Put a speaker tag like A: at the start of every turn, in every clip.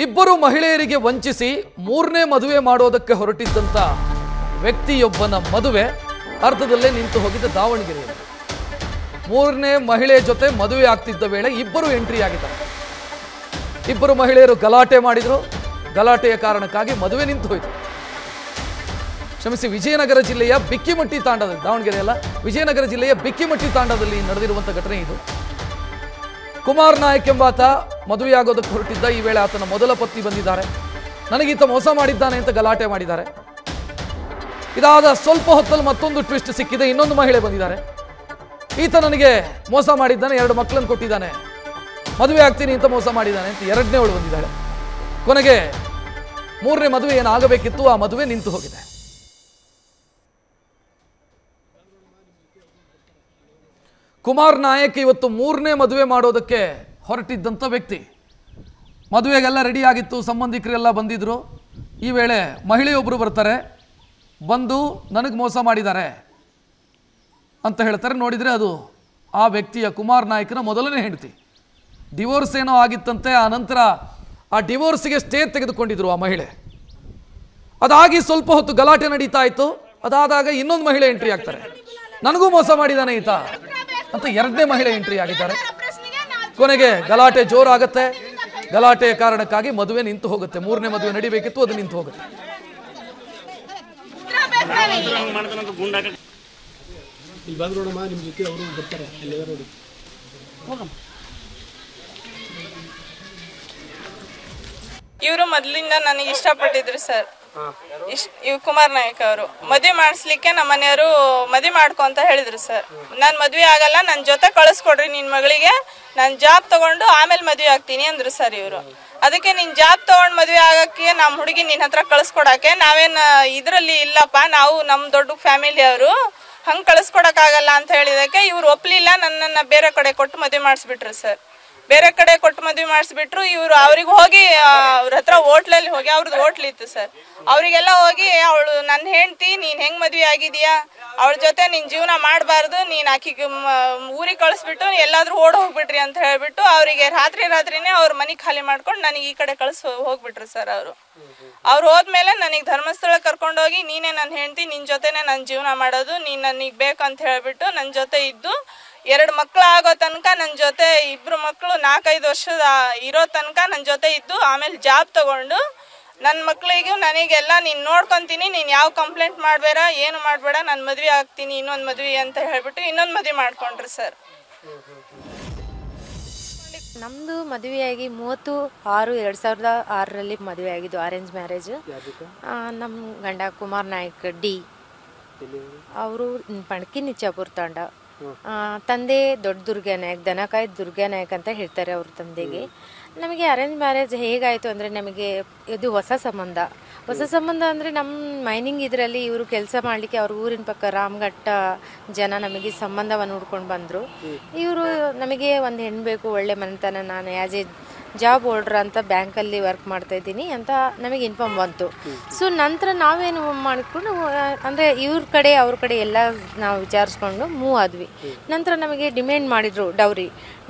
A: ಇಬ್ಬರು ಮಹಿಳೆಯರಿಗೆ ವಂಚಿಸಿ ಮೂರನೇ ಮದುವೆ ಮಾಡೋದಕ್ಕೆ ಹೊರಟಿದ್ದಂತ ವ್ಯಕ್ತಿಯೊಬ್ಬನ ಮದುವೆ ಅರ್ಧದಲ್ಲೇ ನಿಂತು ಹೋಗಿದ್ದ ದಾವಣಗೆರೆಯಲ್ಲಿ ಮೂರನೇ ಮಹಿಳೆ ಜೊತೆ ಮದುವೆ ಆಗ್ತಿದ್ದ ವೇಳೆ ಇಬ್ಬರು ಎಂಟ್ರಿ ಆಗಿದ್ದಾರೆ. ಇಬ್ಬರು ಮಹಿಳೆಯರು ಗಲಾಟೆ ಮಾಡಿದ್ರು. ಗಲಾಟೆಯ ಕಾರಣಕ್ಕಾಗಿ ಮದುವೆ ನಿಂತು ಹೋಯಿತು. ಕ್ಷಮಿಸಿ, ವಿಜಯನಗರ ಜಿಲ್ಲೆಯ ಬಿಕ್ಕಿಮಟ್ಟಿ ತಾಂಡದಲ್ಲಿ, ದಾವಣಗೆರೆ ಅಲ್ಲ, ವಿಜಯನಗರ ಜಿಲ್ಲೆಯ ಬಿಕ್ಕಿಮಟ್ಟಿ ತಾಂಡದಲ್ಲಿ ನಡೆದಿರುವಂಥ ಘಟನೆ ಇದು. ಕುಮಾರ್ ನಾಯಕ್ ಎಂಬಾತ ಮದುವೆಯಾಗೋದಕ್ಕೆ ಹೊರಟಿದ್ದ. ಈ ವೇಳೆ ಆತನ ಮೊದಲ ಪತ್ನಿ ಬಂದಿದ್ದಾರೆ. ನನಗೀತ ಮೋಸ ಮಾಡಿದ್ದಾನೆ ಅಂತ ಗಲಾಟೆ ಮಾಡಿದ್ದಾರೆ. ಇದಾದ ಸ್ವಲ್ಪ ಹೊತ್ತಲ್ಲಿ ಮತ್ತೊಂದು ಟ್ವಿಸ್ಟ್ ಸಿಕ್ಕಿದೆ. ಇನ್ನೊಂದು ಮಹಿಳೆ ಬಂದಿದ್ದಾರೆ. ಈತ ನನಗೆ ಮೋಸ ಮಾಡಿದ್ದಾನೆ, 2 ಮಕ್ಕಳನ್ನು ಕೊಟ್ಟಿದ್ದಾನೆ, ಮದುವೆ ಆಗ್ತೀನಿ ಅಂತ ಮೋಸ ಮಾಡಿದ್ದಾನೆ ಅಂತ ಎರಡನೇವಳು ಬಂದಿದ್ದಾಳೆ. ಕೊನೆಗೆ ಮೂರನೇ ಮದುವೆ ಏನಾಗಬೇಕಿತ್ತು, ಆ ಮದುವೆ ನಿಂತು ಹೋಗಿದೆ. ಕುಮಾರ್ ನಾಯಕ್ ಇವತ್ತು ಮೂರನೇ ಮದುವೆ ಮಾಡೋದಕ್ಕೆ ಹೊರಟಿದ್ದಂಥ ವ್ಯಕ್ತಿ. ಮದುವೆಗೆಲ್ಲ ರೆಡಿ ಆಗಿತ್ತು, ಸಂಬಂಧಿಕರೆಲ್ಲ ಬಂದಿದ್ರು. ಈ ವೇಳೆ ಮಹಿಳೆಯೊಬ್ಬರು ಬರ್ತಾರೆ, ಬಂದು ನನಗೆ ಮೋಸ ಮಾಡಿದ್ದಾರೆ ಅಂತ ಹೇಳ್ತಾರೆ. ನೋಡಿದರೆ ಅದು ಆ ವ್ಯಕ್ತಿಯ ಕುಮಾರ್ ನಾಯಕನ ಮೊದಲನೇ ಹೆಂಡತಿ. ಡಿವೋರ್ಸ್ ಏನೋ ಆಗಿತ್ತಂತೆ. ಆ ನಂತರ ಆ ಡಿವೋರ್ಸಿಗೆ ಸ್ಟೇ ತೆಗೆದುಕೊಂಡಿದ್ರು ಆ ಮಹಿಳೆ. ಅದಾಗಿ ಸ್ವಲ್ಪ ಹೊತ್ತು ಗಲಾಟೆ ನಡೀತಾ ಇತ್ತು. ಅದಾದಾಗ ಇನ್ನೊಂದು ಮಹಿಳೆ ಎಂಟ್ರಿ ಆಗ್ತಾರೆ. ನನಗೂ ಮೋಸ ಮಾಡಿದ್ದಾನೆ ಈತ ಅಂತ ಎರಡನೇ ಮಹಿಳೆ ಎಂಟ್ರಿ ಆಗಿದ್ದಾರೆ. ಕೊನೆಗೆ ಗಲಾಟೆ ಜೋರಾಗತ್ತೆ. ಗಲಾಟೆಯ ಕಾರಣಕ್ಕಾಗಿ ಮದುವೆ ನಿಂತು ಹೋಗುತ್ತೆ. ಮೂರನೇ ಮದುವೆ ನಡಿಬೇಕಿತ್ತು, ಅದು ನಿಂತು ಹೋಗುತ್ತೆ.
B: ಇವರು ಮೊದಲಿಂದ ನನಗೆ ಇಷ್ಟಪಟ್ಟಿದ್ರು ಸರ್. ಇವ್ ಕುಮಾರ್ ನಾಯಕ್ ಅವರು ಮದುವೆ ಮಾಡಿಸ್ಲಿಕ್ಕೆ ನಮ್ಮ ಮನೆಯವರು ಮದುವೆ ಮಾಡ್ಕೊ ಅಂತ ಹೇಳಿದ್ರು ಸರ್. ನಾನು ಮದುವೆ ಆಗಲ್ಲ, ನನ್ನ ಜೊತೆ ಕಳಿಸ್ಕೊಡ್ರಿ ನಿನ್ ಮಗಳಿಗೆ, ನಾನು ಜಾಬ್ ತಗೊಂಡು ಆಮೇಲೆ ಮದುವೆ ಆಗ್ತೀನಿ ಅಂದ್ರು ಸರ್ ಇವರು. ಅದಕ್ಕೆ ನೀನ್ ಜಾಬ್ ತಗೊಂಡ್ ಮದುವೆ ಆಗಕ್ಕೆ ನಮ್ಮ ಹುಡುಗಿ ನಿನ್ ಹತ್ರ ಕಳಿಸ್ಕೊಡಕ್ಕೆ ನಾವೇನ್ ಇದ್ರಲ್ಲಿ ಇಲ್ಲಪ್ಪ, ನಾವು ನಮ್ ದೊಡ್ಡ ಫ್ಯಾಮಿಲಿ ಅವರು ಹಂಗ್ ಕಳಿಸ್ಕೊಡಕ್ ಆಗಲ್ಲ ಅಂತ ಹೇಳಿದಕ್ಕೆ ಇವ್ರು ಒಪ್ಲಿಲ್ಲ. ನನ್ನನ್ನ ಬೇರೆ ಕಡೆ ಕೊಟ್ಟು ಮದುವೆ ಮಾಡಿಸ್ಬಿಟ್ರು ಸರ್. ಬೇರೆ ಕಡೆ ಕೊಟ್ಟು ಮದುವೆ ಮಾಡಿಸ್ಬಿಟ್ರು. ಇವರು ಅವ್ರಿಗೆ ಹೋಗಿ ಅವ್ರ ಹತ್ರ ಹೋಟ್ಲಲ್ಲಿ ಹೋಗಿ, ಅವ್ರದ್ದು ಹೋಟ್ಲ್ ಇತ್ತು ಸರ್, ಅವರಿಗೆಲ್ಲ ಹೋಗಿ ಅವಳು ನನ್ನ ಹೆಂಡ್ತಿ, ನೀನ್ ಹೆಂಗ್ ಮದುವೆ ಆಗಿದೀಯಾ, ಅವಳ ಜೊತೆ ನಿನ್ ಜೀವನ ಮಾಡಬಾರ್ದು, ನೀನ್ ಆಕಿಗೆ ಊರಿಗೆ ಕಳಿಸ್ಬಿಟ್ಟು ಎಲ್ಲಾದ್ರೂ ಓಡ್ ಹೋಗ್ಬಿಟ್ರಿ ಅಂತ ಹೇಳ್ಬಿಟ್ಟು ಅವರಿಗೆ ರಾತ್ರಿನೇ ಅವ್ರ ಮನೆ ಖಾಲಿ ಮಾಡ್ಕೊಂಡು ನನಗೆ ಈ ಕಡೆ ಹೋಗ್ಬಿಟ್ರು ಸರ್. ಅವ್ರು ಹೋದ್ಮೇಲೆ ನನಗೆ ಧರ್ಮಸ್ಥಳ ಕರ್ಕೊಂಡೋಗಿ, ನೀನೇ ನನ್ನ ಹೆಂಡ್ತಿ, ನಿನ್ ಜೊತೆನೆ ನನ್ನ ಜೀವನ ಮಾಡೋದು, ನೀನ್ ನನಗೆ ಬೇಕು ಅಂತ ಹೇಳ್ಬಿಟ್ಟು ನನ್ನ ಜೊತೆ ಇದ್ದು 2 ಮಕ್ಳು ಆಗೋ ತನಕ ನನ್ನ ಜೊತೆ, 2 ಮಕ್ಕಳು 4-5 ವರ್ಷದ ಇರೋ ತನಕ ನನ್ನ ಜೊತೆ ಇದ್ದು, ಆಮೇಲೆ ಜಾಬ್ ತಗೊಂಡು ನನ್ನ ಮಕ್ಳಿಗೂ ನನಗೆಲ್ಲ ನೀನ್ ನೋಡ್ಕೊಂತೀನಿ, ನೀನ್ ಯಾವ ಕಂಪ್ಲೇಂಟ್ ಮಾಡ್ಬೇಡ, ಏನು ಮಾಡ್ಬೇಡ, ನಾನು ಮದ್ವೆ ಆಗ್ತೀನಿ, ಇನ್ನೊಂದು ಮದ್ವೆ ಅಂತ ಹೇಳ್ಬಿಟ್ಟು ಇನ್ನೊಂದು ಮದ್ವೆ ಮಾಡ್ಕೊಂಡ್ರು ಸರ್.
C: ನಮ್ಮದು ಮದುವೆಯಾಗಿ 30/6/2006 ಮದುವೆ ಆಗಿದ್ದು, ಅರೇಂಜ್ ಮ್ಯಾರೇಜ್. ನಮ್ಮ ಗಂಡ ಕುಮಾರ್ ನಾಯಕ್ ಡಿ, ಅವರು ಪಣಕಿ ನಿಚ್ಚಾಪುರ ತಾಂಡ. ತಂದೆ ದೊಡ್ಡ ದುರ್ಗಾ ನಾಯಕ್, ದನಕಾಯಿ ದುರ್ಗಾ ನಾಯಕ್ ಅಂತ ಹೇಳ್ತಾರೆ ಅವ್ರ ತಂದೆಗೆ. ನಮಗೆ ಅರೇಂಜ್ ಮ್ಯಾರೇಜ್ ಹೇಗಾಯಿತು ಅಂದರೆ, ನಮಗೆ ಇದು ಹೊಸ ಸಂಬಂಧ ಅಂದರೆ ನಮ್ಮ ಮೈನಿಂಗ್ ಇದರಲ್ಲಿ ಇವರು ಕೆಲಸ ಮಾಡಲಿಕ್ಕೆ ಅವ್ರ ಊರಿನ ಪಕ್ಕ ರಾಮಘಟ್ಟ ಜನ ನಮಗೆ ಸಂಬಂಧವನ್ನು ಹುಡ್ಕೊಂಡು ಬಂದರು. ಇವರು ನಮಗೆ ಒಂದು ಹೆಣ್ಣು ಬೇಕು, ಒಳ್ಳೆ ಮನೆತನ, ನಾನು ಆ್ಯಸ್ ಎ ಜಾಬ್ ಹೋಲ್ಡ್ರ್ ಅಂತ ಬ್ಯಾಂಕಲ್ಲಿ ವರ್ಕ್ ಮಾಡ್ತಾಯಿದ್ದೀನಿ ಅಂತ ನಮಗೆ ಇನ್ಫಾರ್ಮ್ ಬಂತು. ಸೊ ನಂತರ ನಾವೇನು ಮಾಡಿಕೊಂಡು ಅಂದರೆ ಇವ್ರ ಕಡೆ ಅವ್ರ ಕಡೆ ಎಲ್ಲ ನಾವು ವಿಚಾರಿಸ್ಕೊಂಡು ಮೂವ್ ಆದ್ವಿ. ನಂತರ ನಮಗೆ ಡಿಮ್ಯಾಂಡ್ ಮಾಡಿದರು ಡೌರಿ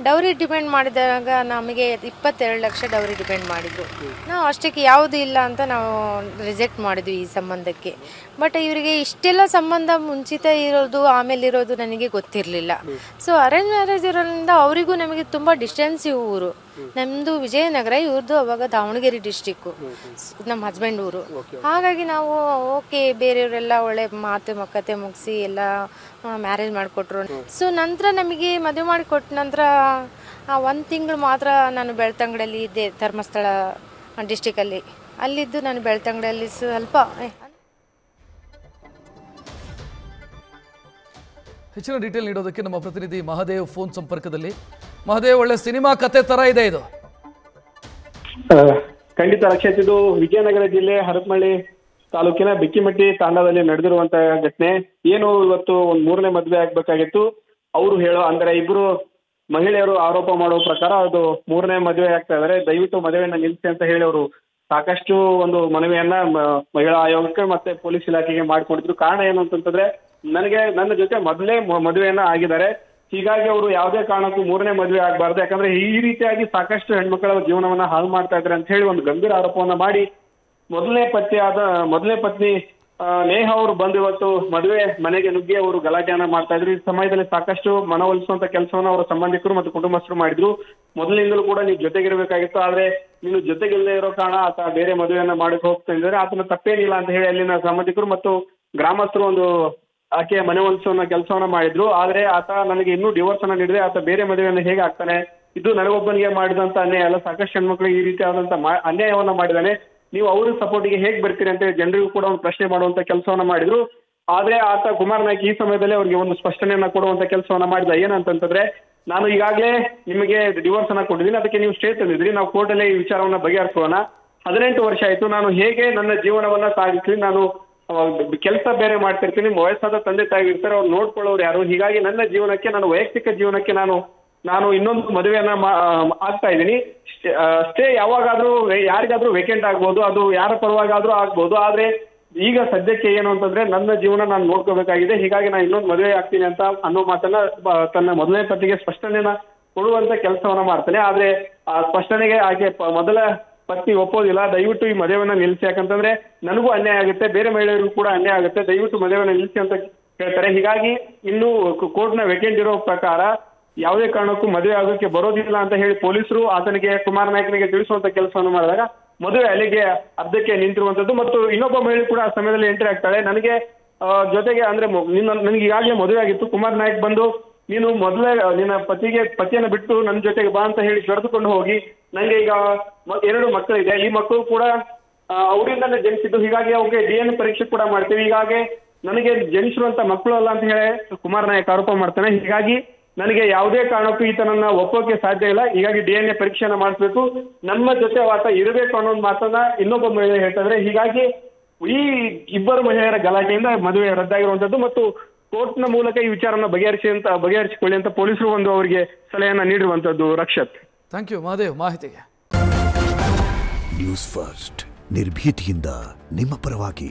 C: ಡಿಪೆಂಡ್ ಮಾಡಿದಾಗ ನಮಗೆ 22 ಲಕ್ಷ ಡೌರಿ ಡಿಪೆಂಡ್ ಮಾಡಿದರು. ನಾವು ಅಷ್ಟಕ್ಕೆ ಯಾವುದು ಇಲ್ಲ ಅಂತ ನಾವು ರಿಜೆಕ್ಟ್ ಮಾಡಿದ್ವಿ ಈ ಸಂಬಂಧಕ್ಕೆ. ಬಟ್ ಇವರಿಗೆ ಇಷ್ಟೆಲ್ಲ ಸಂಬಂಧ ಮುಂಚಿತ ಇರೋದು ಆಮೇಲೆ ಇರೋದು ನನಗೆ ಗೊತ್ತಿರಲಿಲ್ಲ. ಸೊ ಅರೇಂಜ್ ಮ್ಯಾರೇಜ್ ಇರೋದ್ರಿಂದ ಅವರಿಗೂ ನಮಗೆ ತುಂಬ ಡಿಸ್ಟೆನ್ಸಿವ್ ಊರು. ನಮ್ಮದು ವಿಜಯನಗರ, ಇವ್ರದ್ದು ಅವಾಗ ದಾವಣಗೆರೆ ಡಿಸ್ಟಿಕ್ಕು, ನಮ್ಮ ಹಸ್ಬೆಂಡ್ ಊರು. ಹಾಗಾಗಿ ನಾವು ಓಕೆ ಬೇರೆಯವರೆಲ್ಲ ಒಳ್ಳೆ ಕತೆ ಮುಗಿಸಿ ಎಲ್ಲ ಮ್ಯಾರೇಜ್ ಮಾಡಿಕೊಟ್ರು. ಸೊ ನಂತರ ನಮಗೆ ಮದುವೆ ಮಾಡಿಕೊಟ್ಟ ನಂತರ 1 ತಿಂಗಳು ಮಾತ್ರ ನಾನು ಬೆಳ್ತಂಗಡಿಯಲ್ಲಿ ಇದ್ದೆ, ಧರ್ಮಸ್ಥಳ ಡಿಸ್ಟಿಕಲ್ಲಿ. ಅಲ್ಲಿದ್ದು ನಾನು ಬೆಳ್ತಂಗಡಿಯಲ್ಲಿ ಸ್ವಲ್ಪ
A: ಹೆಚ್ಚಿನ ಡೀಟೇಲ್ ನೀಡೋದಕ್ಕೆ ನಮ್ಮ ಪ್ರತಿನಿಧಿ ಮಹದೇವ್ ಫೋನ್ ಸಂಪರ್ಕದಲ್ಲಿ. ಮಹದೇವ್, ಒಳ್ಳೆ ಸಿನಿಮಾ ಕತೆ ತರ ಇದೆ ಇದು.
D: ಖಂಡಿತ ರಕ್ಷಿತ್, ಇದು ವಿಜಯನಗರ ಜಿಲ್ಲೆ ಹರಪನಹಳ್ಳಿ ತಾಲೂಕಿನ ಬಿಕ್ಕಿಮಟ್ಟಿ ತಾಂಡದಲ್ಲಿ ನಡೆದಿರುವಂತಹ ಘಟನೆ. ಏನು ಇವತ್ತು ಒಂದು 3ನೇ ಮದುವೆ ಆಗ್ಬೇಕಾಗಿತ್ತು. ಅವರು ಹೇಳೋ ಅಂದ್ರೆ ಇಬ್ರು ಮಹಿಳೆಯರು ಆರೋಪ ಮಾಡೋ ಪ್ರಕಾರ ಅದು 3ನೇ ಮದುವೆ ಆಗ್ತಾ ಇದಾರೆ, ದಯವಿಟ್ಟು ಮದುವೆಯನ್ನ ನಿಲ್ಲಿಸಿ ಅಂತ ಹೇಳಿ ಅವರು ಸಾಕಷ್ಟು ಒಂದು ಮನವಿಯನ್ನ ಮಹಿಳಾ ಆಯೋಗಕ್ಕೆ ಮತ್ತೆ ಪೊಲೀಸ್ ಇಲಾಖೆಗೆ ಮಾಡ್ಕೊಂಡಿದ್ರು. ಕಾರಣ ಏನು ಅಂತಂತಂದ್ರೆ, ನನ್ನ ಜೊತೆ ಮೊದಲೇ ಮದುವೆಯನ್ನ ಆಗಿದ್ದಾರೆ, ಹೀಗಾಗಿ ಅವರು ಯಾವುದೇ ಕಾರಣಕ್ಕೂ ಮೂರನೇ ಮದುವೆ ಆಗಬಾರ್ದು, ಯಾಕಂದ್ರೆ ಈ ರೀತಿಯಾಗಿ ಸಾಕಷ್ಟು ಹೆಣ್ಮಕ್ಳ ಜೀವನವನ್ನ ಹಾಳು ಮಾಡ್ತಾ ಇದ್ದಾರೆ ಅಂತ ಹೇಳಿ ಒಂದು ಗಂಭೀರ ಆರೋಪವನ್ನ ಮಾಡಿ ಮೊದಲನೇ ಪತ್ನಿ ನೇಹ ಅವರು ಬಂದು ಇವತ್ತು ಮದುವೆ ಮನೆಗೆ ನುಗ್ಗಿ ಅವರು ಗಲಾಟೆಯನ್ನ ಮಾಡ್ತಾ ಇದ್ರು. ಈ ಸಮಯದಲ್ಲಿ ಸಾಕಷ್ಟು ಮನವೊಲಿಸುವಂತ ಕೆಲಸವನ್ನ ಅವರ ಸಂಬಂಧಿಕರು ಮತ್ತು ಕುಟುಂಬಸ್ಥರು ಮಾಡಿದ್ರು. ಮೊದಲಿನಿಂದಲೂ ಕೂಡ ನೀವು ಜೊತೆಗಿರ್ಬೇಕಾಗಿತ್ತು, ಆದ್ರೆ ನೀನು ಜೊತೆಗಿಲ್ಲದೆ ಇರೋ ಕಾರಣ ಆತ ಬೇರೆ ಮದುವೆಯನ್ನ ಮಾಡಕ್ಕೆ ಹೋಗ್ತಾ ಇದ್ದಾರೆ, ಆತನ ತಪ್ಪೇನಿಲ್ಲ ಅಂತ ಹೇಳಿ ಅಲ್ಲಿನ ಸಂಬಂಧಿಕರು ಮತ್ತು ಗ್ರಾಮಸ್ಥರು ಒಂದು ಆಕೆಯ ಮನವೊಲಿಸುವ ಕೆಲಸವನ್ನ ಮಾಡಿದ್ರು. ಆದ್ರೆ ಆತ ನನಗೆ ಇನ್ನೂ ಡಿವೋರ್ಸ್ ಅನ್ನ ನೀಡಿದ್ರೆ ಆತ ಬೇರೆ ಮದುವೆಯನ್ನು ಹೇಗೆ ಆಗ್ತಾನೆ, ಇದು ನನಗೊಬ್ಬನಿಗೆ ಮಾಡಿದಂತ ಅನ್ಯಾಯ ಅಲ್ಲ, ಸಾಕಷ್ಟು ಹೆಣ್ಮಕ್ಳಿಗೆ ಈ ರೀತಿಯಾದಂತ ಅನ್ಯಾಯವನ್ನ ಮಾಡಿದಾನೆ, ನೀವು ಅವ್ರ ಸಪೋರ್ಟಿಗೆ ಹೇಗೆ ಬರ್ತೀರಿ ಅಂತ ಜನರಿಗೂ ಕೂಡ ಒಂದು ಪ್ರಶ್ನೆ ಮಾಡುವಂತ ಕೆಲಸವನ್ನ ಮಾಡಿದ್ರು. ಆದ್ರೆ ಆತ ಕುಮಾರ್ ನಾಯ್ಕ್ ಈ ಸಮಯದಲ್ಲಿ ಅವ್ರಿಗೆ ಒಂದು ಸ್ಪಷ್ಟನೆಯನ್ನ ಕೊಡುವಂತ ಕೆಲಸವನ್ನ ಮಾಡಿದ. ಏನಂತಂದ್ರೆ, ನಾನು ಈಗಾಗಲೇ ನಿಮಗೆ ಡಿವೋರ್ಸ್ ಅನ್ನ ಕೊಟ್ಟಿದ್ದೀನಿ, ಅದಕ್ಕೆ ನೀವು ಸ್ಟೇ ತಂದಿದ್ರಿ, ನಾವು ಕೋರ್ಟಲ್ಲೇ ಈ ವಿಚಾರವನ್ನ ಬಗೆಹರಿಸೋಣ. 18 ವರ್ಷ ಆಯ್ತು, ನಾನು ಹೇಗೆ ನನ್ನ ಜೀವನವನ್ನ ಸಾಗಿಸ್ಲಿ, ನಾನು ಕೆಲಸ ಬೇರೆ ಮಾಡ್ತಿರ್ತೀನಿ, ವಯಸ್ಸಾದ ತಂದೆ ತಾಯಿ ಇರ್ತಾರೆ, ಅವ್ರು ನೋಡ್ಕೊಳ್ಳೋರು ಯಾರು, ಹೀಗಾಗಿ ನನ್ನ ಜೀವನಕ್ಕೆ, ನನ್ನ ವೈಯಕ್ತಿಕ ಜೀವನಕ್ಕೆ ನಾನು ಇನ್ನೊಂದು ಮದುವೆಯನ್ನ ಆಗ್ತಾ ಇದ್ದೀನಿ. ಸ್ಟೇ ಯಾವಾಗಾದ್ರೂ ಯಾರಿಗಾದ್ರೂ ವೇಕೆಂಟ್ ಆಗ್ಬೋದು, ಅದು ಯಾರ ಪರವಾಗಾದ್ರೂ ಆಗ್ಬೋದು, ಆದ್ರೆ ಈಗ ಸದ್ಯಕ್ಕೆ ಏನು ಅಂತಂದ್ರೆ ನನ್ನ ಜೀವನ ನಾನು ನೋಡ್ಕೋಬೇಕಾಗಿದೆ, ಹೀಗಾಗಿ ನಾನು ಇನ್ನೊಂದು ಮದುವೆ ಆಗ್ತೀನಿ ಅಂತ ಅನ್ನೋ ಮಾತನ್ನ ತನ್ನ ಮೊದಲನೇ ಪತಿಗೆ ಸ್ಪಷ್ಟನೆಯನ್ನ ಕೊಡುವಂತ ಕೆಲಸವನ್ನ ಮಾಡ್ತಾನೆ. ಆದ್ರೆ ಆ ಸ್ಪಷ್ಟನೆಗೆ ಆಕೆ ಮೊದಲ ಪತ್ನಿ ಒಪ್ಪೋದಿಲ್ಲ. ದಯವಿಟ್ಟು ಈ ಮದುವೆಯನ್ನ ನಿಲ್ಲಿಸಿ, ಯಾಕಂತಂದ್ರೆ ನನಗೂ ಅನ್ಯಾಯ ಆಗುತ್ತೆ, ಬೇರೆ ಮಹಿಳೆಯರಿಗೂ ಕೂಡ ಅನ್ಯಾಯ ಆಗುತ್ತೆ, ದಯವಿಟ್ಟು ಮದುವೆಯನ್ನ ನಿಲ್ಲಿಸಿ ಅಂತ ಹೇಳ್ತಾರೆ. ಹೀಗಾಗಿ ಇನ್ನು ಕೋರ್ಟ್ನ ವೇಕೆಂಟ್ ಇರೋ ಪ್ರಕಾರ ಯಾವುದೇ ಕಾರಣಕ್ಕೂ ಮದುವೆ ಆಗೋಕೆ ಬರೋದಿಲ್ಲ ಅಂತ ಹೇಳಿ ಪೊಲೀಸರು ಆತನಿಗೆ ಕುಮಾರ್ ನಾಯ್ಕನಿಗೆ ತಿಳಿಸುವಂತ ಕೆಲಸವನ್ನು ಮಾಡಿದಾಗ ಮದುವೆ ಅಲ್ಲಿಗೆ ಅರ್ಧಕ್ಕೆ ನಿಂತಿರುವಂತದ್ದು. ಮತ್ತು ಇನ್ನೊಬ್ಬ ಮಹಿಳೆ ಕೂಡ ಆ ಸಮಯದಲ್ಲಿ ಎಂಟ್ರಿ ಆಗ್ತಾಳೆ. ನನಗೆ ಜೊತೆಗೆ ಅಂದ್ರೆ ನನಗೆ ಈಗಾಗಲೇ ಮದುವೆ ಆಗಿತ್ತು, ಕುಮಾರ್ ನಾಯ್ಕ್ ಬಂದು ನೀನು ಮೊದಲೇ ನಿನ್ನ ಪತಿಯನ್ನು ಬಿಟ್ಟು ನನ್ನ ಜೊತೆಗೆ ಬಾ ಅಂತ ಹೇಳಿ ಕರೆದುಕೊಂಡು ಹೋಗಿ, ನನಗೆ ಈಗ 2 ಮಕ್ಕಳಿದೆ, ಈ ಮಕ್ಕಳು ಕೂಡ ಅವರಿಂದಲೇ ಜನಿಸಿದ್ದು, ಹೀಗಾಗಿ ಅವ್ರಿಗೆ DNA ಪರೀಕ್ಷೆ ಕೂಡ ಮಾಡ್ತೀವಿ, ಹೀಗಾಗಿ ನನಗೆ ಜನಿಸಿರುವಂತ ಮಕ್ಕಳು ಅಲ್ಲ ಅಂತ ಹೇಳಿ ಕುಮಾರ್ ನಾಯ್ಕ್ ಆರೋಪ ಮಾಡ್ತಾನೆ. ಹೀಗಾಗಿ ನನಗೆ ಯಾವುದೇ ಕಾರಣಕ್ಕೂ ಈತನನ್ನ ಒಪ್ಪೋಕೆ ಸಾಧ್ಯ ಇಲ್ಲ, ಹೀಗಾಗಿ DNA ಪರೀಕ್ಷೆಯನ್ನ ಮಾಡಿಸ್ಬೇಕು, ನಮ್ಮ ಜೊತೆ ಆತ ಇರಬೇಕು ಅನ್ನೋ ಮಾತನ್ನ ಇನ್ನೊಬ್ಬ ಮಹಿಳೆ ಹೇಳ್ತಾರೆ. ಹೀಗಾಗಿ ಈ ಇಬ್ಬರು ಮಹಿಳೆಯರ ಗಲಾಟೆಯಿಂದ ಮದುವೆ ರದ್ದಾಗಿರುವಂತದ್ದು ಮತ್ತು ಕೋರ್ಟ್ನ ಮೂಲಕ ಈ ವಿಚಾರನ ಬಗೆಹರಿಸಿಕೊಳ್ಳಿ ಅಂತ ಪೊಲೀಸರು ಒಂದು ಅವರಿಗೆ ಸಲಹೆಯನ್ನ ನೀಡಿರುವಂತದ್ದು. ರಕ್ಷತ್,
A: ಥ್ಯಾಂಕ್ ಯು ಮಹಾದೇವ್ ಮಾಹಿತಿಗೆ.
E: ನ್ಯೂಸ್ ಫಸ್ಟ್ ನಿರ್ಭೀತಿಯಿಂದ ನಿಮ್ಮ ಪರವಾಗಿ.